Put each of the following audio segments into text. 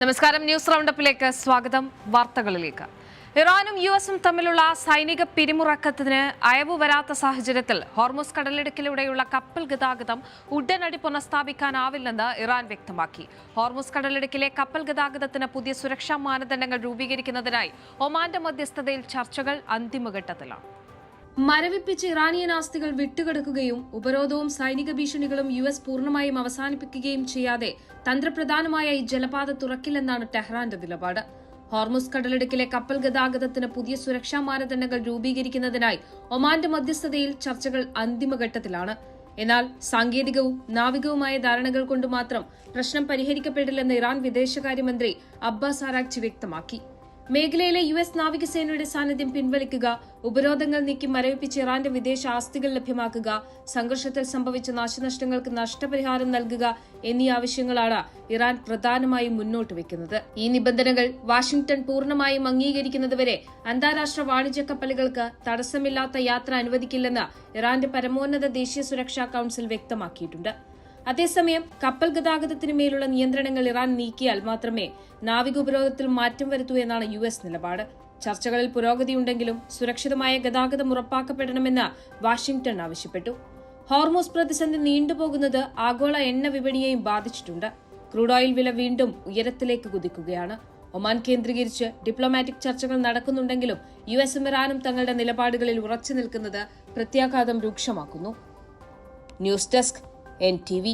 നമസ്കാരം. ന്യൂസ് റൗണ്ടപ്പിലേക്ക് സ്വാഗതം. വാർത്തകളിലേക്ക്. ഇറാനും യുഎസും തമ്മിലുള്ള സൈനിക പിരിമുറക്കത്തിന് അയവ് വരാത്ത സാഹചര്യത്തിൽ ഹോർമുസ് കടലിടുക്കിലൂടെയുള്ള കപ്പൽ ഗതാഗതം ഉടനടി പുനഃസ്ഥാപിക്കാനാവില്ലെന്ന് ഇറാൻ വ്യക്തമാക്കി. ഹോർമുസ് കടലിടുക്കിലെ കപ്പൽ ഗതാഗതത്തിന് പുതിയ സുരക്ഷാ മാനദണ്ഡങ്ങൾ രൂപീകരിക്കുന്നതിനായി ഒമാന്റെ മധ്യസ്ഥതയിൽ ചർച്ചകൾ അന്തിമഘട്ടത്തിലാണ്. മരവിപ്പിച്ച് ഇറാനിയൻ ആസ്തികൾ വിട്ടുകിടക്കുകയും ഉപരോധവും സൈനിക ഭീഷണികളും യുഎസ് പൂർണ്ണമായും അവസാനിപ്പിക്കുകയും ചെയ്യാതെ തന്ത്രപ്രധാനമായ ഈ ജലപാത തുറക്കില്ലെന്നാണ് ടെഹ്റാന്റെ നിലപാട്. ഹോർമുസ് കടലിടുക്കിലെ കപ്പൽ ഗതാഗതത്തിന് പുതിയ സുരക്ഷാ മാനദണ്ഡങ്ങൾ രൂപീകരിക്കുന്നതിനായി ഒമാന്റെ മധ്യസ്ഥതയിൽ ചർച്ചകൾ അന്തിമഘട്ടത്തിലാണ്. എന്നാൽ സാങ്കേതികവും നാവികവുമായ ധാരണകൾ കൊണ്ട് മാത്രം പ്രശ്നം പരിഹരിക്കപ്പെടില്ലെന്ന് ഇറാൻ വിദേശകാര്യമന്ത്രി അബ്ബാസ് അറാഗ്ചി വ്യക്തമാക്കി. മേഖലയിലെ യുഎസ് നാവികസേനയുടെ സാന്നിധ്യം പിൻവലിക്കുക, ഉപരോധങ്ങൾ നീക്കി മരവിപ്പിച്ച് ഇറാന്റെ വിദേശ ആസ്തികൾ ലഭ്യമാക്കുക, സംഘർഷത്തിൽ സംഭവിച്ച നാശനഷ്ടങ്ങൾക്ക് നഷ്ടപരിഹാരം നൽകുക എന്നീ ആവശ്യങ്ങളാണ് ഇറാൻ പ്രധാനമായും മുന്നോട്ട് വയ്ക്കുന്നത്. ഈ നിബന്ധനകൾ വാഷിംഗ്ടൺ പൂർണ്ണമായും അംഗീകരിക്കുന്നതുവരെ അന്താരാഷ്ട്ര വാണിജ്യ കപ്പലുകൾക്ക് തടസ്സമില്ലാത്ത യാത്ര അനുവദിക്കില്ലെന്ന് ഇറാന്റെ പരമോന്നത ദേശീയ സുരക്ഷാ കൌൺസിൽ വ്യക്തമാക്കിയിട്ടുണ്ട്. അതേസമയം കപ്പൽ ഗതാഗതത്തിന് മേലുള്ള നിയന്ത്രണങ്ങൾ ഇറാൻ നീക്കിയാൽ മാത്രമേ നാവിക ഉപരോധത്തിൽ മാറ്റം വരത്തൂ എന്നാണ് യുഎസ് നിലപാട്. ചർച്ചകളിൽ പുരോഗതിയുണ്ടെങ്കിലും സുരക്ഷിതമായ ഗതാഗതം ഉറപ്പാക്കപ്പെടണമെന്ന് വാഷിംഗ്ടൺ ആവശ്യപ്പെട്ടു. ഹോർമുസ് പ്രതിസന്ധി നീണ്ടുപോകുന്നത് ആഗോള എണ്ണ വിപണിയെയും ബാധിച്ചിട്ടുണ്ട്. ക്രൂഡ് ഓയിൽ വില വീണ്ടും ഉയരത്തിലേക്ക് കുതിക്കുകയാണ്. ഒമാൻ കേന്ദ്രീകരിച്ച് ഡിപ്ലോമാറ്റിക് ചർച്ചകൾ നടക്കുന്നുണ്ടെങ്കിലും യുഎസും ഇറാനും തങ്ങളുടെ നിലപാടുകളിൽ ഉറച്ചു നിൽക്കുന്നത് പ്രത്യാഘാതം രൂക്ഷമാക്കുന്നു. News desk NTV.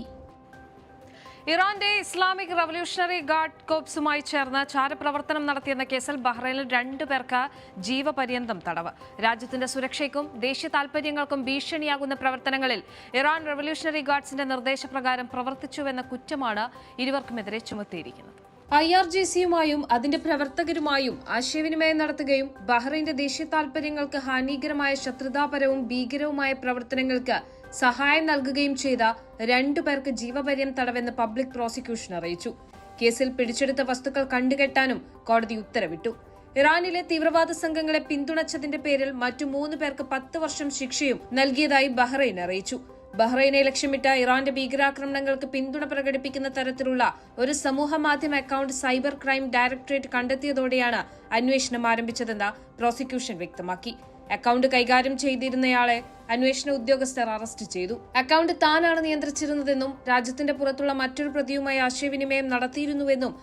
ഇറാന്റെ ഇസ്ലാമിക് റവല്യൂഷണറി ഗാർഡ് കോപ്സുമായി ചേർന്ന് ചാരപ്രവർത്തനം നടത്തിയെന്ന കേസിൽ ബഹ്റൈനിൽ 2 പേർക്ക് ജീവപര്യന്തം തടവ്. രാജ്യത്തിന്റെ സുരക്ഷയ്ക്കും ദേശീയ താൽപര്യങ്ങൾക്കും ഭീഷണിയാകുന്ന പ്രവർത്തനങ്ങളിൽ ഇറാൻ റവല്യൂഷണറി ഗാർഡ്സിന്റെ നിർദ്ദേശപ്രകാരം പ്രവർത്തിച്ചുവെന്ന കുറ്റമാണ് ഇരുവർക്കുമെതിരെ ചുമത്തിയിരിക്കുന്നത്. IRGCയുമായും അതിന്റെ പ്രവർത്തകരുമായും ആശയവിനിമയം നടത്തുകയും ബഹ്റൈന്റെ ദേശീയ താൽപര്യങ്ങൾക്ക് ഹാനികരമായ ശത്രുതാപരവും ഭീകരവുമായ പ്രവർത്തനങ്ങൾക്ക് സഹായം നൽകുകയും ചെയ്ത 2 പേർക്ക് ജീവപര്യന്തം തടവെന്ന് പബ്ലിക് പ്രോസിക്യൂഷൻ അറിയിച്ചു. കേസിൽ പിടിച്ചെടുത്ത വസ്തുക്കൾ കണ്ടുകെട്ടാനും കോടതി ഉത്തരവിട്ടു. ഇറാനിലെ തീവ്രവാദ സംഘങ്ങളെ പിന്തുണച്ചതിന്റെ പേരിൽ മറ്റു 3 പേർക്ക് 10 വർഷം ശിക്ഷയും നൽകിയതായി ബഹ്റൈൻ അറിയിച്ചു. ബഹ്റൈനെ ലക്ഷ്യമിട്ട ഇറാന്റെ ഭീകരാക്രമണങ്ങൾക്ക് പിന്തുണ പ്രകടിപ്പിക്കുന്ന തരത്തിലുള്ള ഒരു സമൂഹ മാധ്യമ അക്കൌണ്ട് സൈബർ ക്രൈം ഡയറക്ടറേറ്റ് കണ്ടെത്തിയതോടെയാണ് അന്വേഷണം ആരംഭിച്ചതെന്ന് പ്രോസിക്യൂഷൻ വ്യക്തമാക്കി. അക്കൌണ്ട് കൈകാര്യം ചെയ്തിരുന്നയാളെ അന്വേഷണ ഉദ്യോഗസ്ഥർ അറസ്റ്റ് ചെയ്തു. അക്കൌണ്ട് താനാണ് നിയന്ത്രിച്ചിരുന്നതെന്നും രാജ്യത്തിന്റെ പുറത്തുള്ള മറ്റൊരു പ്രതിയുമായി ആശയവിനിമയം നടത്തിയിരുന്നുവെന്നും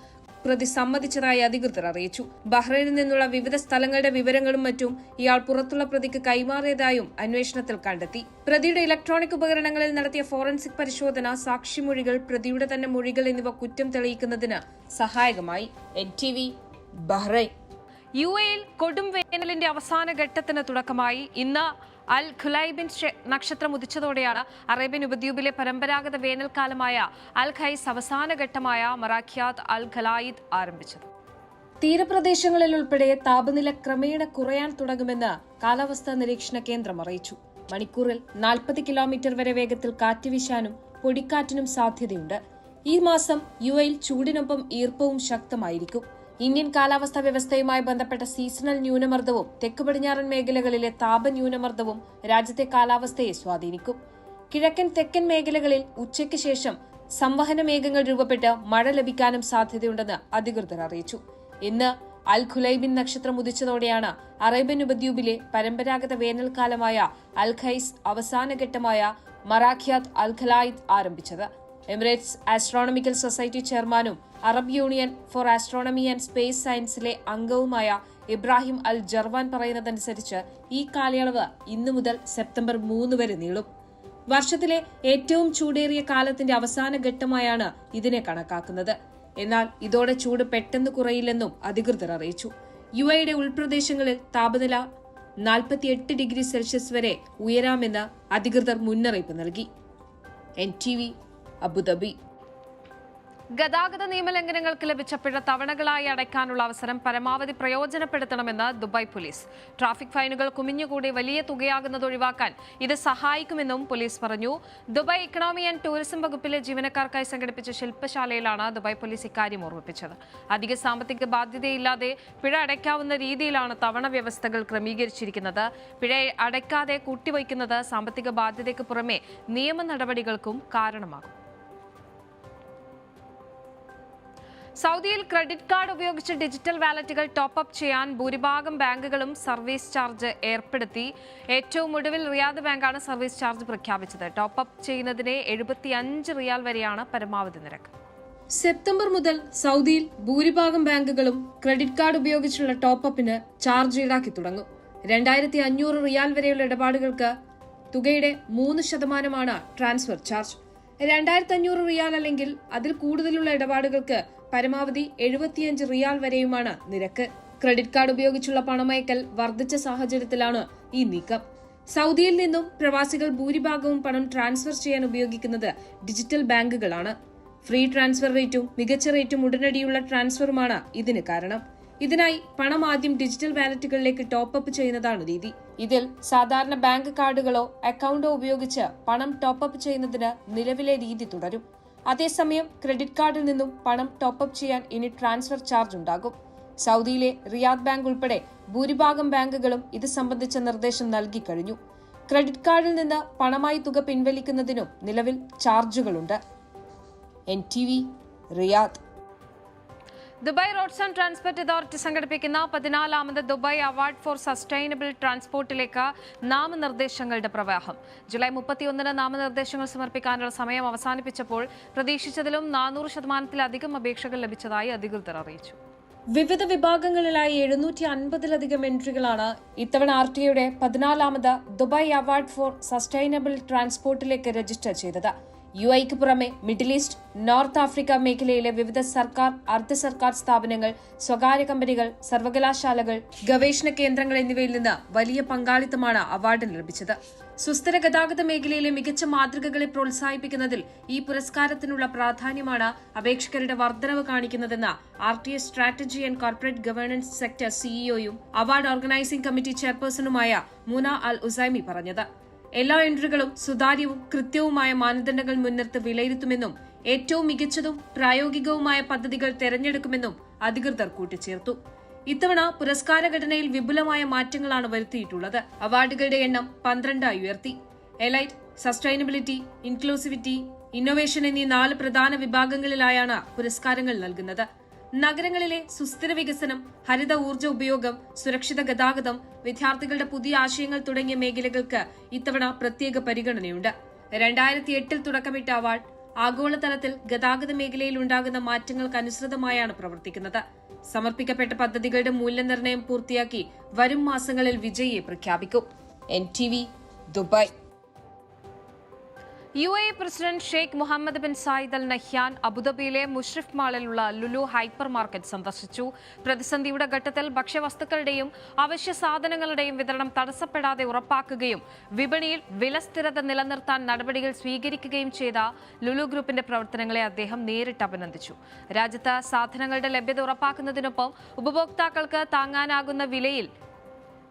പ്രതി സമ്മതിച്ചതായി അധികൃതർ അറിയിച്ചു. ബഹ്റൈനിൽ നിന്നുള്ള വിവിധ സ്ഥലങ്ങളുടെ വിവരങ്ങളും മറ്റും ഇയാൾ പുറത്തുള്ള പ്രതിക്ക് കൈമാറിയതായും അന്വേഷണത്തിൽ കണ്ടെത്തി. പ്രതിയുടെ ഇലക്ട്രോണിക് ഉപകരണങ്ങളിൽ നടത്തിയ ഫോറൻസിക് പരിശോധന, സാക്ഷിമൊഴികൾ, പ്രതിയുടെ തന്നെ മൊഴികൾ എന്നിവ കുറ്റം തെളിയിക്കുന്നതിന് സഹായകമായി. NTV, Bahrain. UAE-യിൽ കൊടും വേനലിന്റെ അവസാന ഘട്ടത്തിന് തുടക്കമായി. ഇന്ന് അൽ ഖുലൈബിൻ നക്ഷത്രം ഉദിച്ചതോടെയാണ് അറേബ്യൻ ഉപദ്വീപിലെ പരമ്പരാഗത വേനൽക്കാലമായ അൽ ഖൈസ് അവസാന ഘട്ടമായ മറാഖിയാത്ത് അൽ ഖലായിദ് ആരംഭിച്ചത്. തീരപ്രദേശങ്ങളിൽ ഉൾപ്പെടെ താപനില ക്രമേണ കുറയാൻ തുടങ്ങുമെന്ന് കാലാവസ്ഥാ നിരീക്ഷണ കേന്ദ്രം അറിയിച്ചു. മണിക്കൂറിൽ 40 കിലോമീറ്റർ വരെ വേഗത്തിൽ കാറ്റ് വീശാനും പൊടിക്കാറ്റിനും സാധ്യതയുണ്ട്. ഈ മാസം UAE-യിൽ ചൂടിനൊപ്പം ഈർപ്പവും ശക്തമായിരിക്കും. ഇന്ത്യൻ കാലാവസ്ഥാ വ്യവസ്ഥയുമായി ബന്ധപ്പെട്ട സീസണൽ ന്യൂനമർദ്ദവും തെക്ക് പടിഞ്ഞാറൻ മേഖലകളിലെ താപന്യൂനമർദ്ദവും രാജ്യത്തെ കാലാവസ്ഥയെ സ്വാധീനിക്കും. കിഴക്കൻ തെക്കൻ മേഖലകളിൽ ഉച്ചയ്ക്ക് ശേഷം സംവഹന മേഘങ്ങൾ രൂപപ്പെട്ട് മഴ ലഭിക്കാനും സാധ്യതയുണ്ടെന്ന് അധികൃതർ അറിയിച്ചു. ഇന്ന് അൽ ഖുലൈബിൻ നക്ഷത്രം ഉദിച്ചതോടെയാണ് അറേബ്യൻ ഉപദ്വീപിലെ പരമ്പരാഗത വേനൽക്കാലമായ അൽ ഖൈസ് അവസാനഘട്ടമായ മറാഖിയാത്ത് അൽ ഖലായിദ് ആരംഭിച്ചത്. എമിറേറ്റ്സ് ആസ്ട്രോണമിക്കൽ സൊസൈറ്റി ചെയർമാനും Arab union for astronomy and space സയൻസിലെ അംഗവുമായ ഇബ്രാഹിം അൽ ജർവാൻ പറയുന്നതനുസരിച്ച് ഈ കാലയളവ് ഇന്നു മുതൽ സെപ്റ്റംബർ 3 വരെ നീളും. വർഷത്തിലെ ഏറ്റവും ചൂടേറിയ കാലത്തിന്റെ അവസാന ഘട്ടമായാണ് ഇതിനെ കണക്കാക്കുന്നത്. എന്നാൽ ഇതോടെ ചൂട് പെട്ടെന്ന് കുറയില്ലെന്നും അധികൃതർ അറിയിച്ചു. UAE-യുടെ ഉൾപ്രദേശങ്ങളിൽ താപനില 48 ഡിഗ്രി സെൽഷ്യസ് വരെ ഉയരാമെന്ന് അധികൃതർ മുന്നറിയിപ്പ് നൽകി. NTV, Abu Dhabi. ഗതാഗത നിയമലംഘനങ്ങൾക്ക് ലഭിച്ച പിഴ തവണകളായി അടയ്ക്കാനുള്ള അവസരം പരമാവധി പ്രയോജനപ്പെടുത്തണമെന്ന് ദുബായ് പോലീസ്. ട്രാഫിക് ഫൈനുകൾ കുമിഞ്ഞുകൂടി വലിയ തുകയാകുന്നത് ഒഴിവാക്കാൻ ഇത് സഹായിക്കുമെന്നും പോലീസ് പറഞ്ഞു. ദുബായ് ഇക്കണോമി ആൻഡ് ടൂറിസം വകുപ്പിലെ ജീവനക്കാർക്കായി സംഘടിപ്പിച്ച ശില്പശാലയിലാണ് ദുബായ് പോലീസ് ഇക്കാര്യം ഓർമ്മിപ്പിച്ചത്. അധിക സാമ്പത്തിക ബാധ്യതയില്ലാതെ പിഴ അടയ്ക്കാവുന്ന രീതിയിലാണ് തവണ വ്യവസ്ഥകൾ ക്രമീകരിച്ചിരിക്കുന്നത്. പിഴ അടയ്ക്കാതെ കൂട്ടിവയ്ക്കുന്നത് സാമ്പത്തിക ബാധ്യതയ്ക്ക് പുറമെ നിയമ നടപടികൾക്കും കാരണമാകും. സൗദിയിൽ ക്രെഡിറ്റ് കാർഡ് ഉപയോഗിച്ച് ഡിജിറ്റൽ വാലറ്റുകൾ ടോപ്പ് അപ്പ് ചെയ്യാൻ ഭൂരിഭാഗം ബാങ്കുകളും സർവീസ് ചാർജ് ഏർപ്പെടുത്തി. ഏറ്റവും ഒടുവിൽ റിയാദ് ബാങ്കാണ് സർവീസ് ചാർജ് പ്രഖ്യാപിച്ചത്. ടോപ്പ് അപ്പ് ചെയ്യുന്നതിന് 75 റിയാൽ വരെയാണ് പരമാവധി നിരക്ക്. സെപ്റ്റംബർ മുതൽ സൗദിയിൽ ഭൂരിഭാഗം ബാങ്കുകളും ക്രെഡിറ്റ് കാർഡ് ഉപയോഗിച്ചുള്ള ടോപ്പ് അപ്പിന് ചാർജ് ഈടാക്കി തുടങ്ങും. 2500 റിയാൽ വരെയുള്ള ഇടപാടുകൾക്ക് തുകയുടെ 3% ട്രാൻസ്ഫർ ചാർജ്. 2500 റിയാൽ അല്ലെങ്കിൽ അതിൽ കൂടുതലുള്ള ഇടപാടുകൾക്ക് പരമാവധി 75 റിയാൽ വരെയുമാണ് നിരക്ക്. ക്രെഡിറ്റ് കാർഡ് ഉപയോഗിച്ചുള്ള പണമയക്കൽ വർദ്ധിച്ച സാഹചര്യത്തിലാണ് ഈ നീക്കം. സൗദിയിൽ നിന്നും പ്രവാസികൾ ഭൂരിഭാഗവും പണം ട്രാൻസ്ഫർ ചെയ്യാൻ ഉപയോഗിക്കുന്നത് ഡിജിറ്റൽ ബാങ്കുകളാണ്. ഫ്രീ ട്രാൻസ്ഫർ റേറ്റും മികച്ച റേറ്റും ഉടനടിയുള്ള ട്രാൻസ്ഫറുമാണ് ഇതിന് കാരണം. ഇതിനായി പണം ആദ്യം ഡിജിറ്റൽ വാലറ്റുകളിലേക്ക് ടോപ്പ് അപ്പ് ചെയ്യുന്നതാണ് രീതി. ഇതിൽ സാധാരണ ബാങ്ക് കാർഡുകളോ അക്കൗണ്ടോ ഉപയോഗിച്ച് പണം ടോപ്പ് അപ്പ് ചെയ്യുന്നതിന് നിലവിലെ രീതി തുടരും. അതേസമയം ക്രെഡിറ്റ് കാർഡിൽ നിന്നും പണം ടോപ്പ് അപ്പ് ചെയ്യാൻ ഇനി ട്രാൻസ്ഫർ ചാർജ് ഉണ്ടാകും. സൗദിയിലെ റിയാദ് ബാങ്ക് ഉൾപ്പെടെ ഭൂരിഭാഗം ബാങ്കുകളും ഇത് സംബന്ധിച്ച നിർദ്ദേശം നൽകിക്കഴിഞ്ഞു. ക്രെഡിറ്റ് കാർഡിൽ നിന്ന് പണമായി തുക പിൻവലിക്കുന്നതിനും നിലവിൽ ചാർജുകളുണ്ട്. NTV Riyadh. Dubai Roads and Transport Authority സംഘടിപ്പിക്കുന്ന 14ാമത് ദുബായ് അവാർഡ് ഫോർ സസ്റ്റൈനബിൾ ട്രാൻസ്പോർട്ടിലേക്ക് നാമനിർദ്ദേശങ്ങളുടെ പ്രവാഹം. ജൂലൈ 31-ന് നാമനിർദ്ദേശങ്ങൾ സമർപ്പിക്കാനുള്ള സമയം അവസാനിപ്പിച്ചപ്പോൾ പ്രതീക്ഷിച്ചതിലും 400% അപേക്ഷകൾ ലഭിച്ചതായി അധികൃതർ അറിയിച്ചു. വിവിധ വിഭാഗങ്ങളിലായി 750-ലധികം എൻട്രികളാണ് ഇത്തവണ RTAയുടെ 14ാമത് ദുബായ് അവാർഡ് ഫോർ സസ്റ്റൈനബിൾ ട്രാൻസ്പോർട്ടിലേക്ക് രജിസ്റ്റർ ചെയ്തത്. UAEക്ക് പുറമെ മിഡിൽ ഈസ്റ്റ്, നോർത്ത് ആഫ്രിക്ക മേഖലയിലെ വിവിധ സർക്കാർ, അർദ്ധ സർക്കാർ സ്ഥാപനങ്ങൾ, സ്വകാര്യ കമ്പനികൾ, സർവകലാശാലകൾ, ഗവേഷണ കേന്ദ്രങ്ങൾ എന്നിവയിൽ നിന്ന് വലിയ പങ്കാളിത്തമാണ് അവാർഡിന് ലഭിച്ചത്. സുസ്ഥിര ഗതാഗത മേഖലയിലെ മികച്ച മാതൃകകളെ പ്രോത്സാഹിപ്പിക്കുന്നതിൽ ഈ പുരസ്കാരത്തിനുള്ള പ്രാധാന്യമാണ് അപേക്ഷകരുടെ വർധനവ് കാണിക്കുന്നതെന്ന് RTA strategy and corporate governance sector CEOയും അവാർഡ് ഓർഗനൈസിംഗ് കമ്മിറ്റി ചെയർപേഴ്സണുമായ മൂന അൽ ഉസൈമി പറഞ്ഞത്. എല്ലാ എൻട്രികളും സുതാര്യവും കൃത്യവുമായ മാനദണ്ഡങ്ങൾ മുൻനിർത്തി വിലയിരുത്തുമെന്നും ഏറ്റവും മികച്ചതും പ്രായോഗികവുമായ പദ്ധതികൾ തെരഞ്ഞെടുക്കുമെന്നും അധികൃതർ കൂട്ടിച്ചേർത്തു. ഇത്തവണ പുരസ്കാര ഘടനയിൽ വിപുലമായ മാറ്റങ്ങളാണ് വരുത്തിയിട്ടുള്ളത്. അവാർഡുകളുടെ എണ്ണം 12 ഉയർത്തി. എലൈറ്റ്, സസ്റ്റൈനബിലിറ്റി, ഇൻക്ലൂസിവിറ്റി, ഇന്നൊവേഷൻ എന്നീ 4 പ്രധാന വിഭാഗങ്ങളിലായാണ് പുരസ്കാരങ്ങൾ നൽകുന്നത്. നഗരങ്ങളിലെ സുസ്ഥിര വികസനം, ഹരിത ഊർജ്ജ ഉപയോഗം, സുരക്ഷിത ഗതാഗതം, വിദ്യാർത്ഥികളുടെ പുതിയ ആശയങ്ങൾ തുടങ്ങിയ മേഖലകൾക്ക് ഇത്തവണ പ്രത്യേക പരിഗണനയുണ്ട്. 2008-ൽ തുടക്കമിട്ട അവാർഡ് ആഗോളതലത്തിൽ ഗതാഗത മേഖലയിൽ ഉണ്ടാകുന്ന മാറ്റങ്ങൾക്കനുസൃതമായാണ് പ്രവർത്തിക്കുന്നത്. സമർപ്പിക്കപ്പെട്ട പദ്ധതികളുടെ മൂല്യനിർണ്ണയം പൂർത്തിയാക്കി വരും മാസങ്ങളിൽ വിജയിയെ പ്രഖ്യാപിക്കും. NTV Dubai. UAE president Sheikh Mohammed bin Zayed Al Nahyan അബുദാബിയിലെ മുഷ്രിഫ് മാളിലുള്ള ലുലു ഹൈപ്പർ മാർക്കറ്റ് സന്ദർശിച്ചു. പ്രതിസന്ധിയുടെ ഘട്ടത്തിൽ ഭക്ഷ്യവസ്തുക്കളുടെയും അവശ്യ സാധനങ്ങളുടെയും വിതരണം തടസ്സപ്പെടാതെ ഉറപ്പാക്കുകയും വിപണിയിൽ വിലസ്ഥിരത നിലനിർത്താൻ നടപടികൾ സ്വീകരിക്കുകയും ചെയ്ത ലുലു ഗ്രൂപ്പിന്റെ പ്രവർത്തനങ്ങളെ അദ്ദേഹം നേരിട്ട് അഭിനന്ദിച്ചു. രാജ്യത്ത് സാധനങ്ങളുടെ ലഭ്യത ഉറപ്പാക്കുന്നതിനൊപ്പം ഉപഭോക്താക്കൾക്ക് താങ്ങാനാകുന്ന വിലയിൽ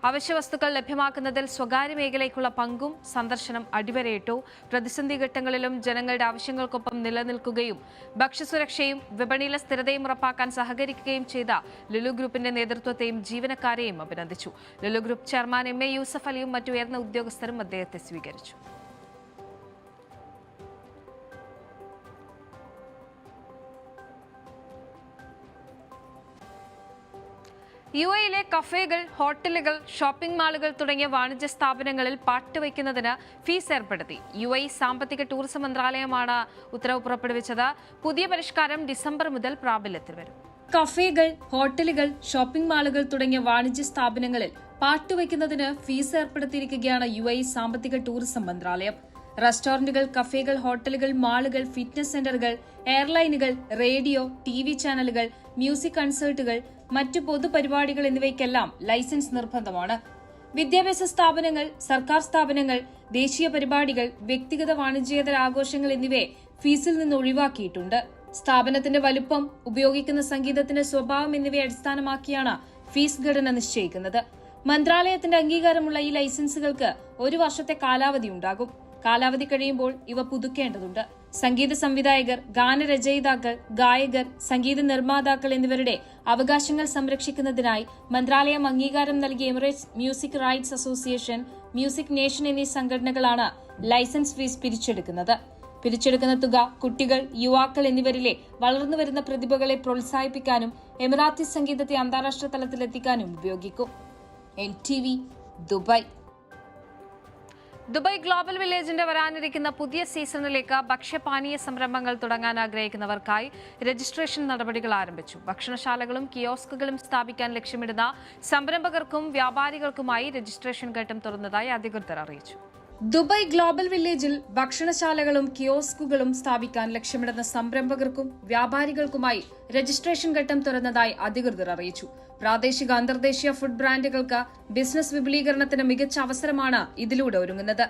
അവശ്യവസ്തുക്കൾ ലഭ്യമാക്കുന്നതിൽ സ്വകാര്യ മേഖലയ്ക്കുള്ള പങ്കും സന്ദർശനം അടിവരയിട്ടു. പ്രതിസന്ധി ഘട്ടങ്ങളിലും ജനങ്ങളുടെ ആവശ്യങ്ങൾക്കൊപ്പം നിലനിൽക്കുകയും ഭക്ഷ്യസുരക്ഷയും വിപണിയിലെ സ്ഥിരതയും ഉറപ്പാക്കാൻ സഹകരിക്കുകയും ചെയ്ത ലുലു ഗ്രൂപ്പിന്റെ നേതൃത്വത്തെയും ജീവനക്കാരെയും അഭിനന്ദിച്ചു. Lulu Group chairman MA Yusuf അലിയും മറ്റു ഉയർന്ന ഉദ്യോഗസ്ഥരും അദ്ദേഹത്തെ സ്വീകരിച്ചു. UAEയിലെ കഫേകൾ, ഹോട്ടലുകൾ, ഷോപ്പിംഗ് മാളുകൾ തുടങ്ങിയ വാണിജ്യ സ്ഥാപനങ്ങളിൽ പാട്ട് വയ്ക്കുന്നതിന് ഫീസ് ഏർപ്പെടുത്തി. UAE സാമ്പത്തിക ടൂറിസം മന്ത്രാലയമാണ് ഉത്തരവ് പുറപ്പെടുവിച്ചത്. പുതിയ പരിഷ്കാരം ഡിസംബർ മുതൽ പ്രാബല്യത്തിൽ വരും. കഫേകൾ, ഹോട്ടലുകൾ, ഷോപ്പിംഗ് മാളുകൾ തുടങ്ങിയ വാണിജ്യ സ്ഥാപനങ്ങളിൽ പാട്ടുവയ്ക്കുന്നതിന് ഫീസ് ഏർപ്പെടുത്തിയിരിക്കുകയാണ് UAE സാമ്പത്തിക ടൂറിസം മന്ത്രാലയം. റെസ്റ്റോറന്റുകൾ, കഫേകൾ, ഹോട്ടലുകൾ, മാളുകൾ, ഫിറ്റ്നസ് സെന്ററുകൾ, എയർലൈനുകൾ, റേഡിയോ, TV ചാനലുകൾ, മ്യൂസിക് കൺസേർട്ടുകൾ, മറ്റു പൊതുപരിപാടികൾ എന്നിവയ്ക്കെല്ലാം ലൈസൻസ് നിർബന്ധമാണ്. വിദ്യാഭ്യാസ സ്ഥാപനങ്ങൾ, സർക്കാർ സ്ഥാപനങ്ങൾ, ദേശീയ പരിപാടികൾ, വ്യക്തിഗത വാണിജ്യേതര ആഘോഷങ്ങൾ എന്നിവയെ ഫീസിൽ നിന്ന് ഒഴിവാക്കിയിട്ടുണ്ട്. സ്ഥാപനത്തിന്റെ വലുപ്പം, ഉപയോഗിക്കുന്ന സംഗീതത്തിന്റെ സ്വഭാവം എന്നിവയെ അടിസ്ഥാനമാക്കിയാണ് ഫീസ് ഘടന നിശ്ചയിക്കുന്നത്. മന്ത്രാലയത്തിന്റെ അംഗീകാരമുള്ള ഈ ലൈസൻസുകൾക്ക് 1 വർഷത്തെ കാലാവധി ഉണ്ടാകും. കാലാവധി കഴിയുമ്പോൾ ഇവ പുതുക്കേണ്ടതുണ്ട്. സംഗീത സംവിധായകർ, ഗാനരചയിതാക്കൾ, ഗായകർ, സംഗീത നിർമ്മാതാക്കൾ എന്നിവരുടെ അവകാശങ്ങൾ സംരക്ഷിക്കുന്നതിനായി മന്ത്രാലയം അംഗീകാരം നൽകിയ Emirates music rights association, music nation എന്നീ സംഘടനകളാണ് ലൈസൻസ് ഫീസ് പിരിച്ചെടുക്കുന്നത്. പിരിച്ചെടുക്കുന്ന തുക കുട്ടികൾ, യുവാക്കൾ എന്നിവരിലെ വളർന്നുവരുന്ന പ്രതിഭകളെ പ്രോത്സാഹിപ്പിക്കാനും എമിറാത്തി സംഗീതത്തെ അന്താരാഷ്ട്ര തലത്തിലെത്തിക്കാനും ഉപയോഗിക്കും. NTV, Dubai. ദുബായ് ഗ്ലോബൽ വില്ലേജിന്റെ വരാനിരിക്കുന്ന പുതിയ സീസണിലേക്ക് ഭക്ഷ്യപാനീയ സംരംഭങ്ങൾ തുടങ്ങാൻ ആഗ്രഹിക്കുന്നവർക്കായി രജിസ്ട്രേഷൻ നടപടികൾ ആരംഭിച്ചു. ഭക്ഷണശാലകളും കിയോസ്കുകളും സ്ഥാപിക്കാൻ ലക്ഷ്യമിടുന്ന സംരംഭകർക്കും വ്യാപാരികൾക്കുമായി രജിസ്ട്രേഷൻ ഘട്ടം തുറന്നതായി അധികൃതർ അറിയിച്ചു. ദുബായ് ഗ്ലോബൽ വില്ലേജിൽ ഭക്ഷണശാലകളും കിയോസ്കുകളും സ്ഥാപിക്കാൻ ലക്ഷ്യമിടുന്ന സംരംഭകർക്കും വ്യാപാരികൾക്കുമായി രജിസ്ട്രേഷൻ ഘട്ടം തുറന്നതായി അധികൃതർ അറിയിച്ചു. പ്രാദേശിക അന്തർദേശീയ ഫുഡ് ബ്രാൻഡുകൾക്ക് ബിസിനസ് വിപുലീകരണത്തിന് മികച്ച അവസരമാണ് ഇതിലൂടെ ഒരുങ്ങുന്നത്.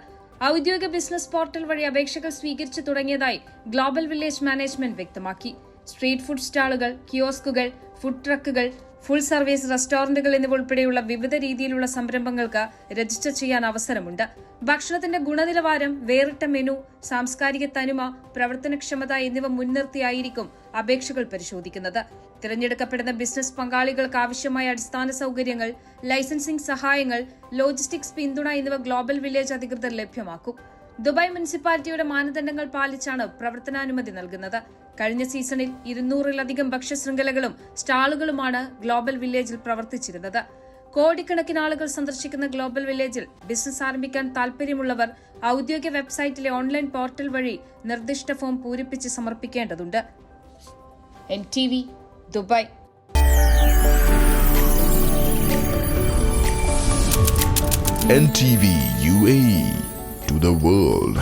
ഔദ്യോഗിക ബിസിനസ് പോർട്ടൽ വഴി അപേക്ഷകൾ സ്വീകരിച്ചു തുടങ്ങിയതായി ഗ്ലോബൽ വില്ലേജ് മാനേജ്മെന്റ് വ്യക്തമാക്കി. സ്ട്രീറ്റ് ഫുഡ് സ്റ്റാളുകൾ, കിയോസ്കുകൾ, ഫുഡ് ട്രക്കുകൾ, ഫുൾ സർവീസ് റെസ്റ്റോറന്റുകൾ എന്നിവ ഉൾപ്പെടെയുള്ള വിവിധ രീതിയിലുള്ള സംരംഭങ്ങൾക്ക് രജിസ്റ്റർ ചെയ്യാൻ അവസരമുണ്ട്. ഭക്ഷണത്തിന്റെ ഗുണനിലവാരം, വേറിട്ട മെനു, സാംസ്കാരിക തനിമ, പ്രവർത്തനക്ഷമത എന്നിവ മുൻനിർത്തിയായിരിക്കും അപേക്ഷകൾ പരിശോധിക്കുന്നത്. തിരഞ്ഞെടുക്കപ്പെടുന്ന ബിസിനസ് പങ്കാളികൾക്ക് ആവശ്യമായ അടിസ്ഥാന സൗകര്യങ്ങൾ, ലൈസൻസിംഗ് സഹായങ്ങൾ, ലോജിസ്റ്റിക്സ് പിന്തുണ എന്നിവ ഗ്ലോബൽ വില്ലേജ് അധികൃതർ ലഭ്യമാക്കും. ദുബായ് മുനിസിപ്പാലിറ്റിയുടെ മാനദണ്ഡങ്ങൾ പാലിച്ചാണ് പ്രവർത്തനാനുമതി നൽകുന്നത്. കഴിഞ്ഞ സീസണിൽ 200-ലധികം ഭക്ഷ്യശൃംഖലകളും സ്റ്റാളുകളുമാണ് ഗ്ലോബൽ വില്ലേജിൽ പ്രവർത്തിച്ചിരുന്നത്. കോടിക്കണക്കിന് ആളുകൾ സന്ദർശിക്കുന്ന ഗ്ലോബൽ വില്ലേജിൽ ബിസിനസ് ആരംഭിക്കാൻ താൽപര്യമുള്ളവർ ഔദ്യോഗിക വെബ്സൈറ്റിലെ ഓൺലൈൻ പോർട്ടൽ വഴി നിർദ്ദിഷ്ട ഫോം പൂരിപ്പിച്ച് സമർപ്പിക്കേണ്ടതുണ്ട്. NTV, Dubai. NTV UAE to the world.